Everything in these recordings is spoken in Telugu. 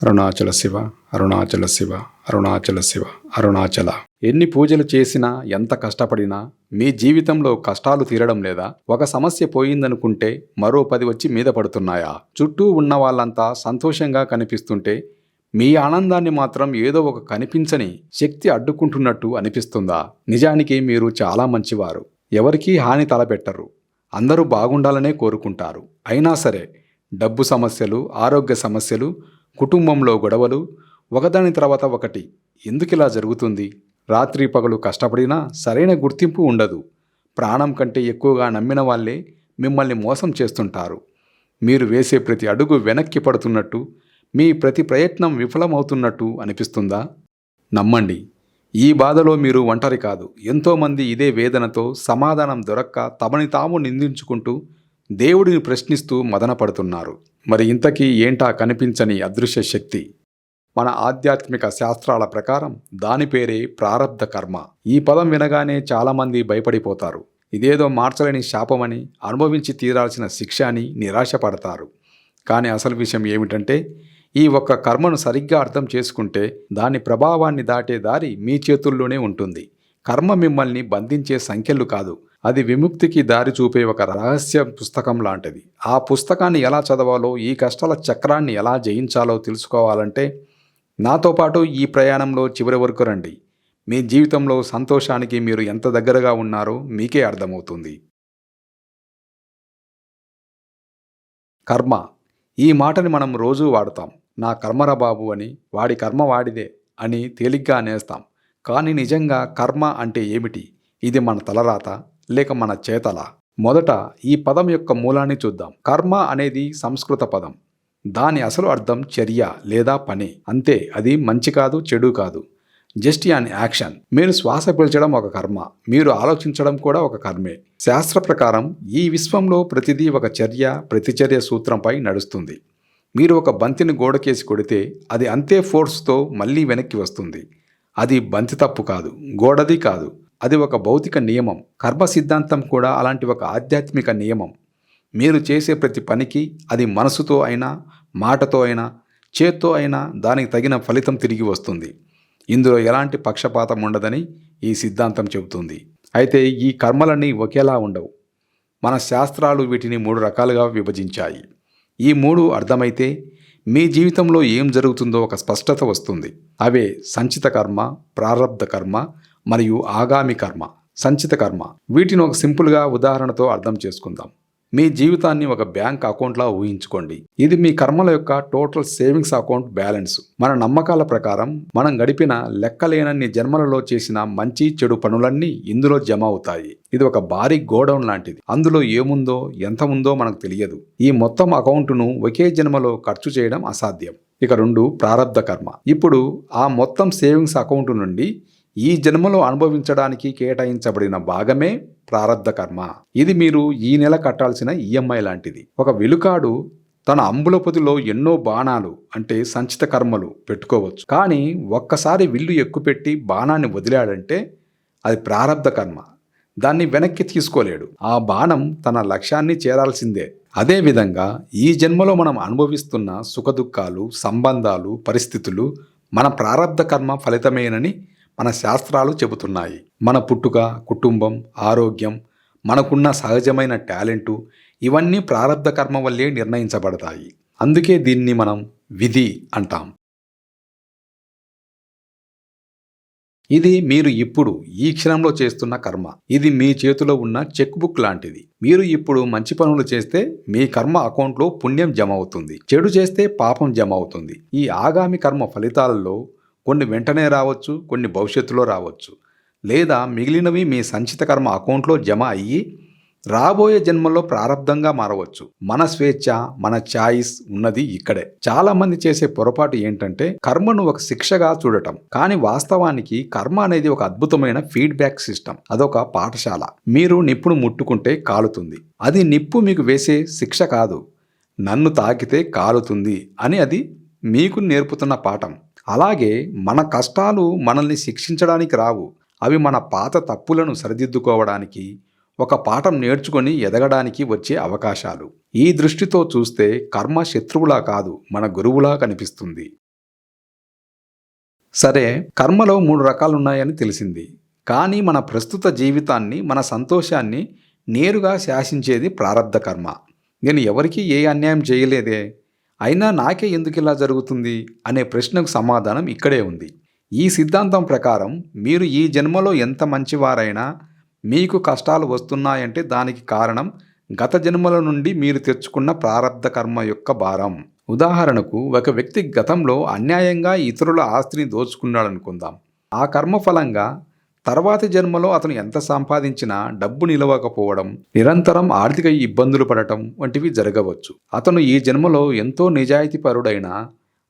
అరుణాచల శివ, అరుణాచల శివ, అరుణాచల శివ, అరుణాచల. ఎన్ని పూజలు చేసినా, ఎంత కష్టపడినా మీ జీవితంలో కష్టాలు తీరడం లేదా? ఒక సమస్య పోయిందనుకుంటే మరో 10 వచ్చి మీద పడుతున్నాయా? చుట్టూ ఉన్న వాళ్ళంతా సంతోషంగా కనిపిస్తుంటే మీ ఆనందాన్ని మాత్రం ఏదో ఒక కనిపించని శక్తి అడ్డుకుంటున్నట్టు అనిపిస్తుందా? నిజానికి మీరు చాలా మంచివారు. ఎవరికీ హాని తలపెట్టరు. అందరూ బాగుండాలనే కోరుకుంటారు. అయినా సరే డబ్బు సమస్యలు, ఆరోగ్య సమస్యలు, కుటుంబంలో గొడవలు ఒకదాని తర్వాత ఒకటి. ఎందుకిలా జరుగుతుంది? రాత్రి పగలు కష్టపడినా సరైన గుర్తింపు ఉండదు. ప్రాణం కంటే ఎక్కువగా నమ్మిన వాళ్ళే మిమ్మల్ని మోసం చేస్తుంటారు. మీరు వేసే ప్రతి అడుగు వెనక్కి పడుతున్నట్టు, మీ ప్రతి ప్రయత్నం విఫలమవుతున్నట్టు అనిపిస్తుందా? నమ్మండి, ఈ బాధలో మీరు ఒంటరి కాదు. ఎంతోమంది ఇదే వేదనతో సమాధానం దొరక్క తమని తాము నిందించుకుంటూ దేవుడిని ప్రశ్నిస్తూ మదన పడుతున్నారు. మరి ఇంతకీ ఏంటా కనిపించని అదృశ్య శక్తి? మన ఆధ్యాత్మిక శాస్త్రాల ప్రకారం దాని పేరే ప్రారబ్ధ కర్మ. ఈ పదం వినగానే చాలామంది భయపడిపోతారు. ఇదేదో మార్చలేని శాపమని, అనుభవించి తీరాల్సిన శిక్ష అని నిరాశపడతారు. కానీ అసలు విషయం ఏమిటంటే, ఈ ఒక్క కర్మను సరిగ్గా అర్థం చేసుకుంటే దాని ప్రభావాన్ని దాటే దారి మీ చేతుల్లోనే ఉంటుంది. కర్మ మిమ్మల్ని బంధించే సంఖ్యలు కాదు, అది విముక్తికి దారి చూపే ఒక రహస్య పుస్తకం లాంటిది. ఆ పుస్తకాన్ని ఎలా చదవాలో, ఈ కష్టాల చక్రాన్ని ఎలా జయించాలో తెలుసుకోవాలంటే నాతో పాటు ఈ ప్రయాణంలో చివరి వరకు రండి. మీ జీవితంలో సంతోషానికి మీరు ఎంత దగ్గరగా ఉన్నారో మీకే అర్థమవుతుంది. కర్మ, ఈ మాటని మనం రోజూ వాడతాం. నా కర్మరా బాబు అని, వాడి కర్మ వాడిదే అని తేలిగ్గా అనేస్తాం. కానీ నిజంగా కర్మ అంటే ఏమిటి? ఇది మన తలరాత లేక మన చేతల? మొదట ఈ పదం యొక్క మూలాన్ని చూద్దాం. కర్మ అనేది సంస్కృత పదం. దాని అసలు అర్థం చర్య లేదా పని. అంతే, అది మంచి కాదు, చెడు కాదు, జస్ట్ యాన్ యాక్షన్. మీరు శ్వాస పీల్చడం ఒక కర్మ, మీరు ఆలోచించడం కూడా ఒక కర్మే. శాస్త్ర ప్రకారం ఈ విశ్వంలో ప్రతిదీ ఒక చర్య ప్రతిచర్య సూత్రంపై నడుస్తుంది. మీరు ఒక బంతిని గోడకేసి కొడితే అది అంతే ఫోర్స్తో మళ్ళీ వెనక్కి వస్తుంది. అది బంతి తప్పు కాదు, గోడది కాదు, అది ఒక భౌతిక నియమం. కర్మ సిద్ధాంతం కూడా అలాంటి ఒక ఆధ్యాత్మిక నియమం. మీరు చేసే ప్రతి పనికి, అది మనసుతో అయినా, మాటతో అయినా, చేత్తో అయినా, దానికి తగిన ఫలితం తిరిగి వస్తుంది. ఇందులో ఎలాంటి పక్షపాతం ఉండదని ఈ సిద్ధాంతం చెబుతుంది. అయితే ఈ కర్మలన్నీ ఒకేలా ఉండవు. మన శాస్త్రాలు వీటిని 3 రకాలుగా విభజించాయి. ఈ 3 అర్థమైతే మీ జీవితంలో ఏం జరుగుతుందో ఒక స్పష్టత వస్తుంది. అవే సంచిత కర్మ, ప్రారబ్ధ కర్మ మరియు ఆగామి కర్మ. సంచిత కర్మ, వీటిని ఒక సింపుల్గా ఉదాహరణతో అర్థం చేసుకుందాం. మీ జీవితాన్ని ఒక బ్యాంక్ అకౌంట్లా ఊహించుకోండి. ఇది మీ కర్మల యొక్క టోటల్ సేవింగ్స్ అకౌంట్ బ్యాలెన్స్. మన నమ్మకాల ప్రకారం మనం గడిపిన లెక్కలేనన్ని జన్మలలో చేసిన మంచి చెడు పనులన్నీ ఇందులో జమ అవుతాయి. ఇది ఒక భారీ గోడౌన్ లాంటిది. అందులో ఏముందో, ఎంత ఉందో మనకు తెలియదు. ఈ మొత్తం అకౌంటును ఒకే జన్మలో ఖర్చు చేయడం అసాధ్యం. ఇక 2, ప్రారబ్ధ కర్మ. ఇప్పుడు ఆ మొత్తం సేవింగ్స్ అకౌంట్ నుండి ఈ జన్మలో అనుభవించడానికి కేటాయించబడిన భాగమే ప్రారబ్ధ కర్మ. ఇది మీరు ఈ నెల కట్టాల్సిన ఈఎంఐ లాంటిది. ఒక విలుకాడు తన అంబులపతిలో ఎన్నో బాణాలు అంటే సంచిత కర్మలు పెట్టుకోవచ్చు. కానీ ఒక్కసారి విల్లు ఎక్కుపెట్టి బాణాన్ని వదిలాడంటే అది ప్రారబ్ధ కర్మ. దాన్ని వెనక్కి తీసుకోలేడు. ఆ బాణం తన లక్ష్యాన్ని చేరాల్సిందే. అదేవిధంగా ఈ జన్మలో మనం అనుభవిస్తున్న సుఖదుఖాలు, సంబంధాలు, పరిస్థితులు మన ప్రారబ్ధ కర్మ ఫలితమేనని మన శాస్త్రాలు చెబుతున్నాయి. మన పుట్టుక, కుటుంబం, ఆరోగ్యం, మనకున్న సహజమైన టాలెంటు, ఇవన్నీ ప్రారబ్ధ కర్మ వల్లే నిర్ణయించబడతాయి. అందుకే దీన్ని మనం విధి అంటాం. ఇది మీరు ఇప్పుడు ఈ క్షణంలో చేస్తున్న కర్మ. ఇది మీ చేతిలో ఉన్న చెక్ బుక్ లాంటిది. మీరు ఇప్పుడు మంచి పనులు చేస్తే మీ కర్మ అకౌంట్లో పుణ్యం జమ అవుతుంది. చెడు చేస్తే పాపం జమ అవుతుంది. ఈ ఆగామి కర్మ ఫలితాలలో కొన్ని వెంటనే రావచ్చు, కొన్ని భవిష్యత్తులో రావచ్చు, లేదా మిగిలినవి మీ సంచిత కర్మ అకౌంట్లో జమ అయ్యి రాబోయే జన్మల్లో ప్రారబ్ధంగా మారవచ్చు. మన స్వేచ్ఛ, మన ఛాయిస్ ఉన్నది ఇక్కడే. చాలా మంది చేసే పొరపాటు ఏంటంటే కర్మను ఒక శిక్షగా చూడటం. కానీ వాస్తవానికి కర్మ అనేది ఒక అద్భుతమైన ఫీడ్బ్యాక్ సిస్టమ్. అదొక పాఠశాల. మీరు నిప్పును ముట్టుకుంటే కాలుతుంది. అది నిప్పు మీకు వేసే శిక్ష కాదు. నన్ను తాకితే కాలుతుంది అని అది మీకు నేర్పుతున్న పాఠం. అలాగే మన కష్టాలు మనల్ని శిక్షించడానికి రావు. అవి మన పాత తప్పులను సరిదిద్దుకోవడానికి, ఒక పాఠం నేర్చుకొని ఎదగడానికి వచ్చే అవకాశాలు. ఈ దృష్టితో చూస్తే కర్మ శత్రువులా కాదు, మన గురువులా కనిపిస్తుంది. సరే, కర్మలో 3 రకాలున్నాయని తెలిసింది. కానీ మన ప్రస్తుత జీవితాన్ని, మన సంతోషాన్ని నేరుగా శాసించేది ప్రారబ్ధ కర్మ. నేను ఎవరికీ ఏ అన్యాయం చేయలేదే, అయినా నాకే ఎందుకిలా జరుగుతుంది అనే ప్రశ్నకు సమాధానం ఇక్కడే ఉంది. ఈ సిద్ధాంతం ప్రకారం మీరు ఈ జన్మలో ఎంత మంచివారైనా మీకు కష్టాలు వస్తున్నాయంటే దానికి కారణం గత జన్మల నుండి మీరు తెచ్చుకున్న ప్రారబ్ధ కర్మ యొక్క భారం. ఉదాహరణకు, ఒక వ్యక్తి గతంలో అన్యాయంగా ఇతరుల ఆస్తిని దోచుకున్నాడనుకుందాం. ఆ కర్మ ఫలంగా తర్వాతి జన్మలో అతను ఎంత సంపాదించినా డబ్బు నిలవకపోవడం, నిరంతరం ఆర్థిక ఇబ్బందులు పడటం వంటివి జరగవచ్చు. అతను ఈ జన్మలో ఎంతో నిజాయితీపరుడైనా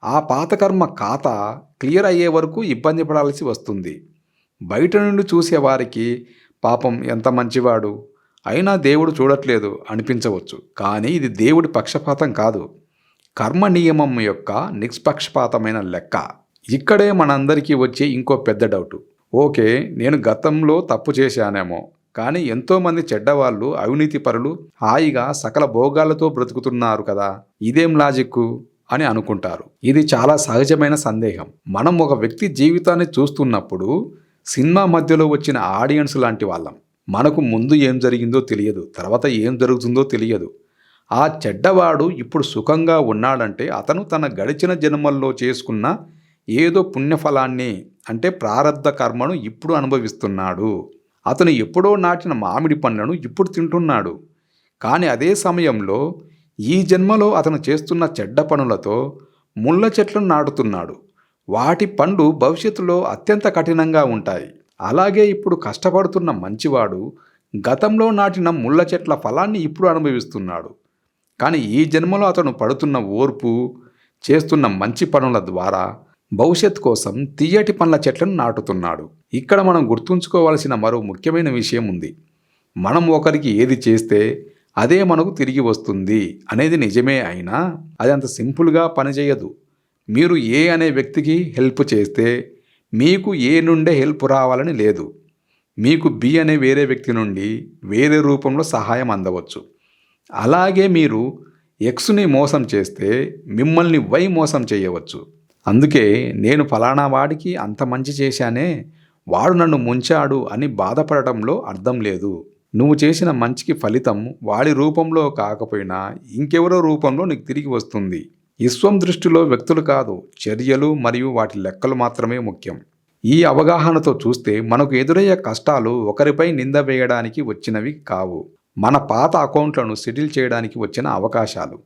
ఆ పాత కర్మ ఖాతా క్లియర్ అయ్యే వరకు ఇబ్బంది పడాల్సి వస్తుంది. బయట నుండి చూసేవారికి పాపం ఎంత మంచివాడు, అయినా దేవుడు చూడట్లేదు అనిపించవచ్చు. కానీ ఇది దేవుడి పక్షపాతం కాదు, కర్మ నియమం యొక్క నిష్పక్షపాతమైన లెక్క. ఇక్కడే మనందరికీ వచ్చే ఇంకో పెద్ద డౌటు. ఓకే, నేను గతంలో తప్పు చేశానేమో, కానీ ఎంతోమంది చెడ్డవాళ్ళు, అవినీతి పరులు హాయిగా సకల భోగాలతో బ్రతుకుతున్నారు కదా, ఇదేం లాజిక్కు అని అనుకుంటారు. ఇది చాలా సహజమైన సందేహం. మనం ఒక వ్యక్తి జీవితాన్ని చూస్తున్నప్పుడు సినిమా మధ్యలో వచ్చిన ఆడియన్స్ లాంటి వాళ్ళం. మనకు ముందు ఏం జరిగిందో తెలియదు, తర్వాత ఏం జరుగుతుందో తెలియదు. ఆ చెడ్డవాడు ఇప్పుడు సుఖంగా ఉన్నాడంటే అతను తన గడిచిన జన్మల్లో చేసుకున్న ఏదో పుణ్యఫలాన్ని, అంటే ప్రారబ్ధ కర్మను ఇప్పుడు అనుభవిస్తున్నాడు. అతను ఎప్పుడో నాటిన మామిడి పండ్లను ఇప్పుడు తింటున్నాడు. కానీ అదే సమయంలో ఈ జన్మలో అతను చేస్తున్న చెడ్డ పనులతో ముళ్ళ చెట్లను నాటుతున్నాడు. వాటి పండు భవిష్యత్తులో అత్యంత కఠినంగా ఉంటాయి. అలాగే ఇప్పుడు కష్టపడుతున్న మంచివాడు గతంలో నాటిన ముళ్ళ చెట్ల ఫలాన్ని ఇప్పుడు అనుభవిస్తున్నాడు. కానీ ఈ జన్మలో అతను పడుతున్న ఓర్పు, చేస్తున్న మంచి పనుల ద్వారా భవిష్యత్ కోసం తీయటి పండ్ల చెట్లను నాటుతున్నాడు. ఇక్కడ మనం గుర్తుంచుకోవాల్సిన మరో ముఖ్యమైన విషయం ఉంది. మనం ఒకరికి ఏది చేస్తే అదే మనకు తిరిగి వస్తుంది అనేది నిజమే అయినా అది అంత సింపుల్గా పనిచేయదు. మీరు ఏ అనే వ్యక్తికి హెల్ప్ చేస్తే మీకు ఏ నుండే హెల్ప్ రావాలని లేదు. మీకు బి అనే వేరే వ్యక్తి నుండి వేరే రూపంలో సహాయం అందవచ్చు. అలాగే మీరు ఎక్స్ని మోసం చేస్తే మిమ్మల్ని వై మోసం చేయవచ్చు. అందుకే నేను ఫలానా వాడికి అంత మంచి చేశానే, వాడు నన్ను ముంచాడు అని బాధపడటంలో అర్థం లేదు. నువ్వు చేసిన మంచికి ఫలితం వాడి రూపంలో కాకపోయినా ఇంకెవరో రూపంలో నీకు తిరిగి వస్తుంది. విశ్వం దృష్టిలో వ్యక్తులు కాదు, చర్యలు మరియు వాటి లెక్కలు మాత్రమే ముఖ్యం. ఈ అవగాహనతో చూస్తే మనకు ఎదురయ్యే కష్టాలు ఒకరిపై నింద వేయడానికి వచ్చినవి కావు, మన పాత అకౌంట్లను సెటిల్ చేయడానికి వచ్చిన అవకాశాలు.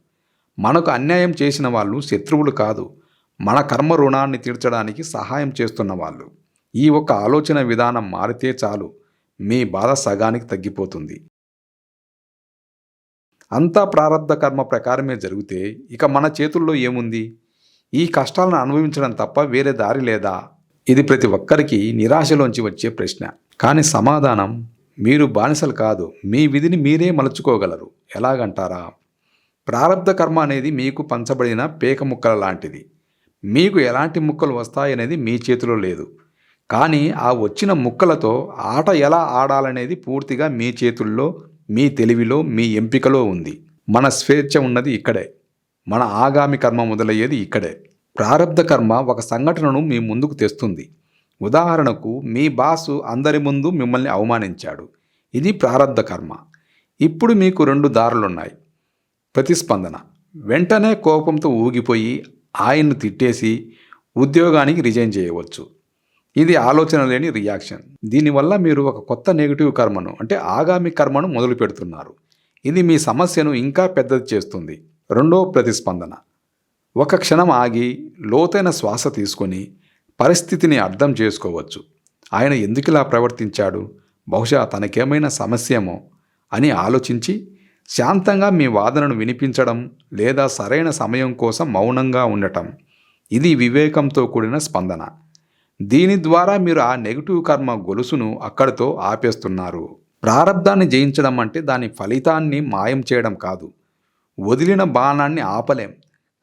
మనకు అన్యాయం చేసిన వాళ్ళు శత్రువులు కాదు, మన కర్మ రుణాన్ని తీర్చడానికి సహాయం చేస్తున్న వాళ్ళు. ఈ ఒక్క ఆలోచన విధానం మారితే చాలు, మీ బాధ సగానికి తగ్గిపోతుంది. అంతా ప్రారబ్ధ కర్మ ప్రకారమే జరిగితే ఇక మన చేతుల్లో ఏముంది? ఈ కష్టాలను అనుభవించడం తప్ప వేరే దారి లేదా? ఇది ప్రతి ఒక్కరికి నిరాశలోంచి వచ్చే ప్రశ్న. కానీ సమాధానం, మీరు బానిసలు కాదు, మీ విధిని మీరే మలుచుకోగలరు. ఎలాగంటారా? ప్రారబ్ధ కర్మ అనేది మీకు పంచబడిన పేక ముక్కల లాంటిది. మీకు ఎలాంటి ముక్కలు వస్తాయనేది మీ చేతిలో లేదు. కానీ ఆ వచ్చిన ముక్కలతో ఆట ఎలా ఆడాలనేది పూర్తిగా మీ చేతుల్లో, మీ తెలివిలో, మీ ఎంపికలో ఉంది. మన స్వేచ్ఛ ఉన్నది ఇక్కడే. మన ఆగామి కర్మ మొదలయ్యేది ఇక్కడే. ప్రారబ్ధ కర్మ ఒక సంఘటనను మీ ముందుకు తెస్తుంది. ఉదాహరణకు, మీ బాసు అందరి ముందు మిమ్మల్ని అవమానించాడు. ఇది ప్రారబ్ధ కర్మ. ఇప్పుడు మీకు 2 దారులున్నాయి. ప్రతిస్పందన: వెంటనే కోపంతో ఊగిపోయి ఆయన్ను తిట్టేసి ఉద్యోగానికి రిజైన్ చేయవచ్చు. ఇది ఆలోచన లేని రియాక్షన్. దీనివల్ల మీరు ఒక కొత్త నెగిటివ్ కర్మను, అంటే ఆగామి కర్మను మొదలు పెడుతున్నారు. ఇది మీ సమస్యను ఇంకా పెద్దది చేస్తుంది. రెండో ప్రతిస్పందన: ఒక క్షణం ఆగి లోతైన శ్వాస తీసుకొని పరిస్థితిని అర్థం చేసుకోవచ్చు. ఆయన ఎందుకిలా ప్రవర్తించాడు, బహుశా తనకేమైనా సమస్యేమో అని ఆలోచించి శాంతంగా మీ వాదనను వినిపించడం లేదా సరైన సమయం కోసం మౌనంగా ఉండటం. ఇది వివేకంతో కూడిన స్పందన. దీని ద్వారా మీరు ఆ నెగిటివ్ కర్మ గొలుసును అక్కడితో ఆపేస్తున్నారు. ప్రారబ్ధాన్ని జయించడం అంటే దాని ఫలితాన్ని మాయం చేయడం కాదు. వదిలిన బాణాన్ని ఆపలేం,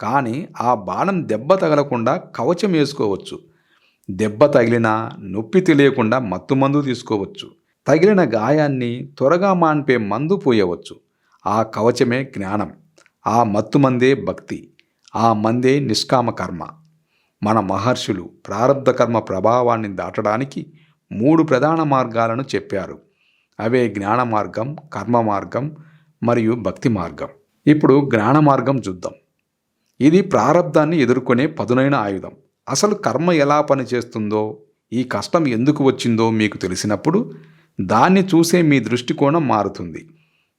కానీ ఆ బాణం దెబ్బ తగలకుండా కవచం వేసుకోవచ్చు. దెబ్బ తగిలినా నొప్పి తెలియకుండా మత్తుమందు తీసుకోవచ్చు. తగిలిన గాయాన్ని త్వరగా మాన్పే మందు పోయవచ్చు. ఆ కవచమే జ్ఞానం, ఆ మత్తుమందే భక్తి, ఆ మందే నిష్కామ కర్మ. మన మహర్షులు ప్రారబ్ధ కర్మ ప్రభావాన్ని దాటడానికి 3 ప్రధాన మార్గాలను చెప్పారు. అవే జ్ఞాన మార్గం, కర్మ మార్గం మరియు భక్తి మార్గం. ఇప్పుడు జ్ఞాన మార్గం చూద్దాం. ఇది ప్రారబ్ధాన్ని ఎదుర్కొనే పదునైన ఆయుధం. అసలు కర్మ ఎలా పనిచేస్తుందో, ఈ కష్టం ఎందుకు వచ్చిందో మీకు తెలిసినప్పుడు దాన్ని చూసే మీ దృష్టికోణం మారుతుంది.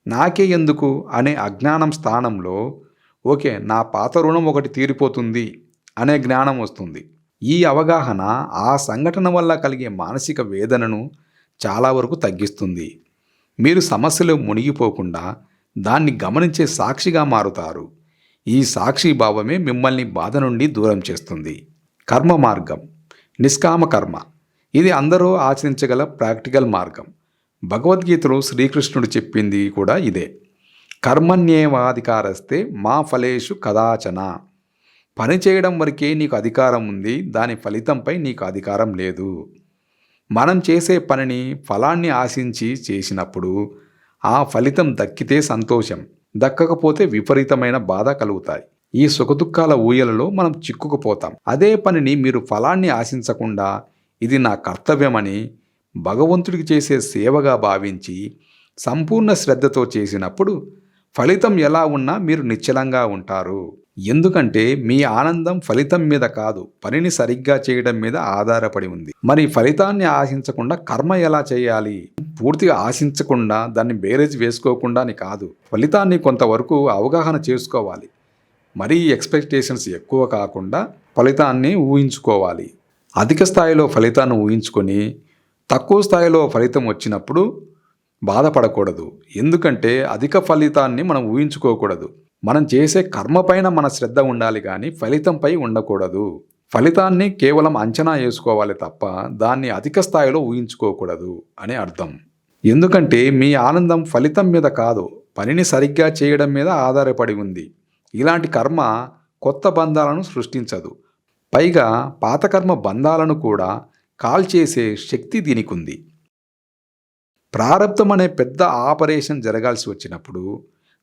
నాకే ఎందుకు అనే అజ్ఞానం స్థానంలో ఓకే, నా పాత రుణం ఒకటి తీరిపోతుంది అనే జ్ఞానం వస్తుంది. ఈ అవగాహన ఆ సంఘటన వల్ల కలిగే మానసిక వేదనను చాలా వరకు తగ్గిస్తుంది. మీరు సమస్యలో మునిగిపోకుండా దాన్ని గమనించే సాక్షిగా మారుతారు. ఈ సాక్షిభావమే మిమ్మల్ని బాధ నుండి దూరం చేస్తుంది. కర్మ మార్గం, నిష్కామ కర్మ. ఇది అందరూ ఆచరించగల ప్రాక్టికల్ మార్గం. భగవద్గీతలో శ్రీకృష్ణుడు చెప్పింది కూడా ఇదే. కర్మణ్యేవాధికారస్తే మా ఫలేషు కదాచన. పని చేయడం వరకే నీకు అధికారం ఉంది, దాని ఫలితంపై నీకు అధికారం లేదు. మనం చేసే పనిని ఫలాన్ని ఆశించి చేసినప్పుడు ఆ ఫలితం దక్కితే సంతోషం, దక్కకపోతే విపరీతమైన బాధ కలుగుతాయి. ఈ సుఖదుఖాల ఊయలలో మనం చిక్కుకుపోతాం. అదే పనిని మీరు ఫలాన్ని ఆశించకుండా ఇది నా కర్తవ్యమని భగవంతుడికి చేసే సేవగా భావించి సంపూర్ణ శ్రద్ధతో చేసినప్పుడు ఫలితం ఎలా ఉన్నా మీరు నిశ్చలంగా ఉంటారు. ఎందుకంటే మీ ఆనందం ఫలితం మీద కాదు, పనిని సరిగ్గా చేయడం మీద ఆధారపడి ఉంది. మరి ఫలితాన్ని ఆశించకుండా కర్మ ఎలా చేయాలి? పూర్తిగా ఆశించకుండా దాన్ని బేరేజ్ వేసుకోకుండా అని కాదు, ఫలితాన్ని కొంతవరకు అవగాహన చేసుకోవాలి. మరీ ఎక్స్పెక్టేషన్స్ ఎక్కువ కాకుండా ఫలితాన్ని ఊహించుకోవాలి. అధిక స్థాయిలో ఫలితాన్ని ఊహించుకొని తక్కువ స్థాయిలో ఫలితం వచ్చినప్పుడు బాధపడకూడదు. ఎందుకంటే అధిక ఫలితాన్ని మనం ఊహించుకోకూడదు. మనం చేసే కర్మపైన మన శ్రద్ధ ఉండాలి కానీ ఫలితంపై ఉండకూడదు. ఫలితాన్ని కేవలం అంచనా వేసుకోవాలి తప్ప దాన్ని అధిక స్థాయిలో ఊహించుకోకూడదు అని అర్థం. ఎందుకంటే మీ ఆనందం ఫలితం మీద కాదు, పనిని సరిగ్గా చేయడం మీద ఆధారపడి ఉంది. ఇలాంటి కర్మ కొత్త బంధాలను సృష్టించదు. పైగా పాత కర్మ బంధాలను కూడా కాల్చేసే శక్తి దీనికి ఉంది. ప్రారబ్ధం అనే పెద్ద ఆపరేషన్ జరగాల్సి వచ్చినప్పుడు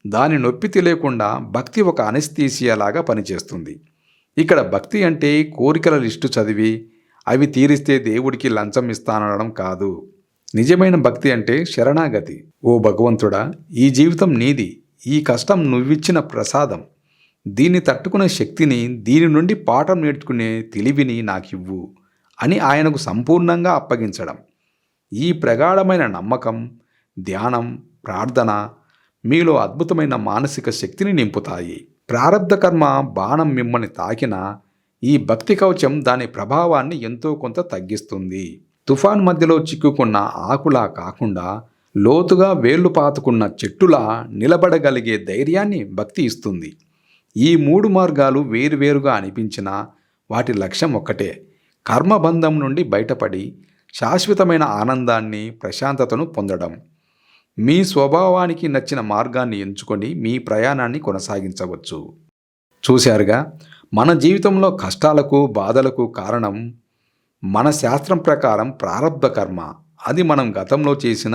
దాని నొప్పి తెలియకుండా భక్తి ఒక అనెస్థీసియాలాగా పనిచేస్తుంది. ఇక్కడ భక్తి అంటే కోరికల లిస్టు చదివి అవి తీరిస్తే దేవుడికి లంచం ఇస్తానడం కాదు. నిజమైన భక్తి అంటే శరణాగతి. ఓ భగవంతుడా, ఈ జీవితం నీది, ఈ కష్టం నువ్విచ్చిన ప్రసాదం, దీన్ని తట్టుకునే శక్తిని, దీని నుండి పాఠం నేర్చుకునే తెలివిని నాకివ్వు అని ఆయనకు సంపూర్ణంగా అప్పగించడం. ఈ ప్రగాఢమైన నమ్మకం, ధ్యానం, ప్రార్థన మీలో అద్భుతమైన మానసిక శక్తిని నింపుతాయి. ప్రారబ్ధ కర్మ బాణం మిమ్మల్ని తాకినా ఈ భక్తి కవచం దాని ప్రభావాన్ని ఎంతో కొంత తగ్గిస్తుంది. తుఫాన్ మధ్యలో చిక్కుకున్న ఆకులా కాకుండా లోతుగా వేళ్లు పాతుకున్న చెట్టులా నిలబడగలిగే ధైర్యాన్ని భక్తి ఇస్తుంది. ఈ 3 మార్గాలు వేరువేరుగా అనిపించినా వాటి లక్ష్యం ఒక్కటే: కర్మబంధం నుండి బయటపడి శాశ్వతమైన ఆనందాన్ని, ప్రశాంతతను పొందడం. మీ స్వభావానికి నచ్చిన మార్గాన్ని ఎంచుకొని మీ ప్రయాణాన్ని కొనసాగించవచ్చు. చూశారుగా, మన జీవితంలో కష్టాలకు, బాధలకు కారణం మన శాస్త్రం ప్రకారం ప్రారబ్ధ కర్మ. అది మనం గతంలో చేసిన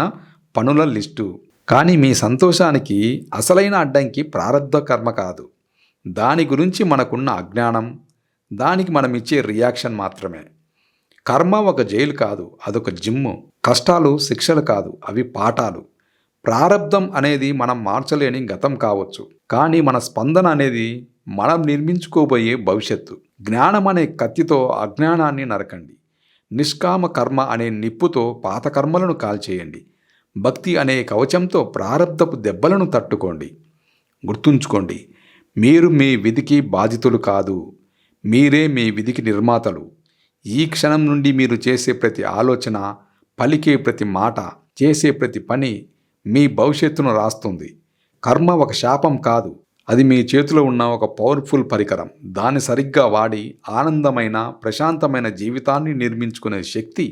పనుల లిస్టు. కానీ మీ సంతోషానికి అసలైన అడ్డంకి ప్రారబ్ధ కర్మ కాదు, దాని గురించి మనకున్న అజ్ఞానం, దానికి మనం ఇచ్చే రియాక్షన్ మాత్రమే. కర్మ ఒక జైలు కాదు, అదొక జిమ్ము. కష్టాలు శిక్షలు కాదు, అవి పాఠాలు. ప్రారబ్ధం అనేది మనం మార్చలేని గతం కావచ్చు, కానీ మన స్పందన అనేది మనం నిర్మించుకోబోయే భవిష్యత్తు. జ్ఞానం అనే కత్తితో అజ్ఞానాన్ని నరకండి. నిష్కామ కర్మ అనే నిప్పుతో పాత కర్మలను కాల్చేయండి. భక్తి అనే కవచంతో ప్రారబ్ధపు దెబ్బలను తట్టుకోండి. గుర్తుంచుకోండి, మీరు మీ విధికి బాధితులు కాదు, మీరే మీ విధికి నిర్మాతలు. ఈ క్షణం నుండి మీరు చేసే ప్రతి ఆలోచన, పలికే ప్రతి మాట, చేసే ప్రతి పని మీ భవిష్యత్తును రాస్తుంది. కర్మ ఒక శాపం కాదు, అది మీ చేతిలో ఉన్న ఒక పవర్ఫుల్ పరికరం. దాన్ని సరిగ్గా వాడి ఆనందమైన, ప్రశాంతమైన జీవితాన్ని నిర్మించుకునే శక్తి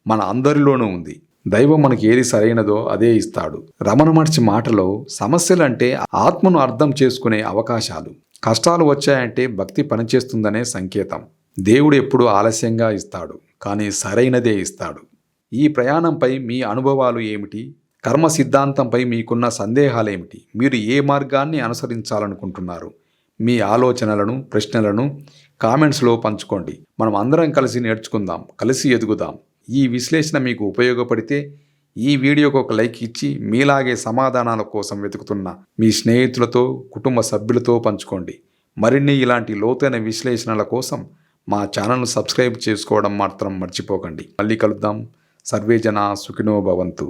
మన అందరిలోనూ ఉంది. దైవం మనకి ఏది సరైనదో అదే ఇస్తాడు. రమణ మహర్షి మాటలో సమస్యలంటే ఆత్మను అర్థం చేసుకునే అవకాశాలు, కష్టాలు వచ్చాయంటే భక్తి పనిచేస్తుందనే సంకేతం. దేవుడు ఎప్పుడూ ఆలస్యంగా ఇస్తాడు, కానీ సరైనదే ఇస్తాడు. ఈ ప్రయాణంపై మీ అనుభవాలు ఏమిటి? కర్మ సిద్ధాంతంపై మీకున్న సందేహాలేమిటి? మీరు ఏ మార్గాన్ని అనుసరించాలనుకుంటున్నారు? మీ ఆలోచనలను, ప్రశ్నలను కామెంట్స్లో పంచుకోండి. మనం అందరం కలిసి నేర్చుకుందాం, కలిసి ఎదుగుదాం. ఈ విశ్లేషణ మీకు ఉపయోగపడితే ఈ వీడియోకి ఒక లైక్ ఇచ్చి మీలాగే సమాధానాల కోసం వెతుకుతున్న మీ స్నేహితులతో, కుటుంబ సభ్యులతో పంచుకోండి. మరిన్ని ఇలాంటి లోతైన విశ్లేషణల కోసం మా ఛానల్ను సబ్స్క్రైబ్ చేసుకోవడం మాత్రం మర్చిపోకండి. మళ్ళీ కలుద్దాం. సర్వే జనా సుఖినో భవంతు.